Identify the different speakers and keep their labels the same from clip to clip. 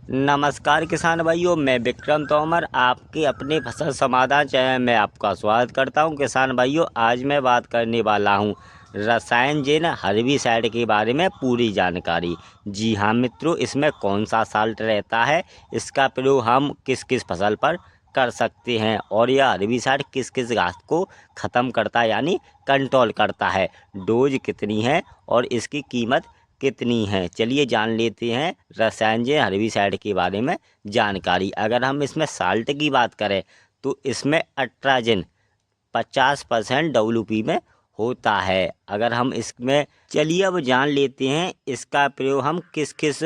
Speaker 1: नमस्कार किसान भाइयों, मैं विक्रम तोमर आपके अपने फसल समाधान चैनल में आपका स्वागत करता हूं। किसान भाइयों, आज मैं बात करने वाला हूं रसायन जिन हर्बिसाइड के बारे में पूरी जानकारी। जी हाँ मित्रों, इसमें कौन सा साल्ट रहता है, इसका प्रयोग हम किस किस फसल पर कर सकते हैं और यह हर्बिसाइड किस किस घास को ख़त्म करता है यानी कंट्रोल करता है, डोज कितनी है और इसकी कीमत कितनी है। चलिए जान लेते हैं रसायन हर्बिसाइड के बारे में जानकारी। अगर हम इसमें साल्ट की बात करें तो इसमें अट्राजिन 50% WP में होता है। अगर हम इसमें चलिए अब जान लेते हैं इसका प्रयोग हम किस किस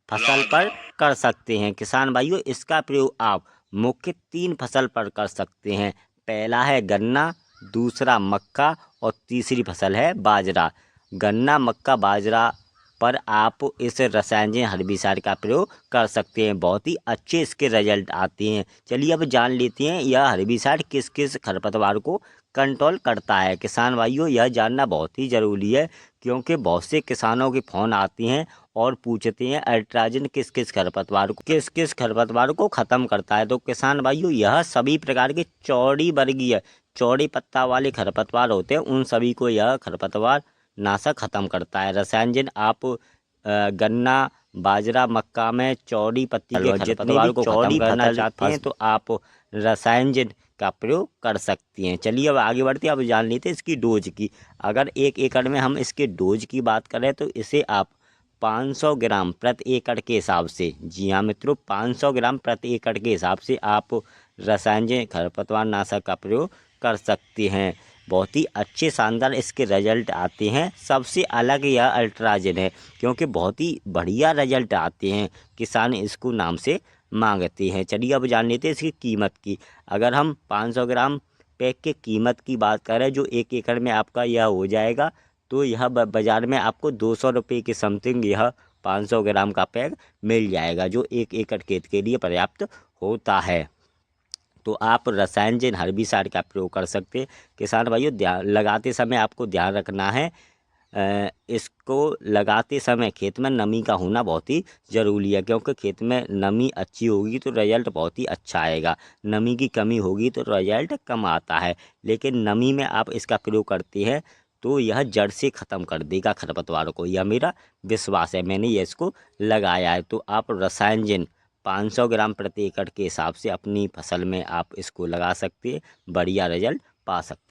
Speaker 1: फसल पर कर सकते हैं। किसान भाइयों, इसका प्रयोग आप मुख्य 3 फसल पर कर सकते हैं। पहला है गन्ना, दूसरा मक्का और तीसरी फसल है बाजरा। गन्ना, मक्का, बाजरा पर आप इस रसायन हर्बिसाइड का प्रयोग कर सकते हैं। बहुत ही अच्छे इसके रिजल्ट आते हैं। चलिए अब जान लेते हैं यह हर्बिसाइड किस किस खरपतवार को कंट्रोल करता है। किसान भाइयों, यह जानना बहुत ही ज़रूरी है क्योंकि बहुत से किसानों के फ़ोन आते हैं और पूछते हैं अल्ट्राजिन किस किस खरपतवार को ख़त्म करता है। तो किसान भाइयों, यह सभी प्रकार के चौड़ी वर्गीय चौड़े पत्ता वाले खरपतवार होते हैं, उन सभी को यह खरपतवार नाशक ख़त्म करता है। रसायन जिन आप गन्ना, बाजरा, मक्का में चौड़ी पत्ती के खरपतवार को ख़त्म करना चाहते हैं तो आप रसायन जिन का प्रयोग कर सकती हैं। चलिए अब आगे बढ़ते हैं। अब जान लेते हैं इसकी डोज की। अगर 1 एकड़ में हम इसके डोज की बात करें तो इसे आप 500 ग्राम प्रति एकड़ के हिसाब से, जी हाँ मित्रों, 500 ग्राम प्रति एकड़ के हिसाब से आप रसायन खरपतवार नाशक का प्रयोग कर सकते हैं। बहुत ही अच्छे शानदार इसके रिजल्ट आते हैं। सबसे अलग यह अल्ट्राजिन है क्योंकि बहुत ही बढ़िया रिजल्ट आते हैं, किसान इसको नाम से मांगते हैं। चलिए अब जान लेते हैं इसकी कीमत की। अगर हम 500 ग्राम पैक के कीमत की बात करें जो 1 एकड़ में आपका यह हो जाएगा, तो यह बाज़ार में आपको 200 रुपये के समथिंग यह 500 ग्राम का पैक मिल जाएगा, जो 1 एकड़ खेत के लिए पर्याप्त होता है। तो आप रसायन जिन हर्बिसाइड का प्रयोग कर सकते हैं। किसान भाइयों, ध्यान लगाते समय आपको ध्यान रखना है, इसको लगाते समय खेत में नमी का होना बहुत ही ज़रूरी है क्योंकि खेत में नमी अच्छी होगी तो रिजल्ट बहुत ही अच्छा आएगा। नमी की कमी होगी तो रिजल्ट कम आता है। लेकिन नमी में आप इसका प्रयोग करते हैं तो यह जड़ से ख़त्म कर देगा खरपतवार को, यह मेरा विश्वास है। मैंने ये इसको लगाया है। तो आप रसायन जिन 500 ग्राम प्रति एकड़ के हिसाब से अपनी फसल में आप इसको लगा सकते हैं, बढ़िया रिजल्ट पा सकते हैं।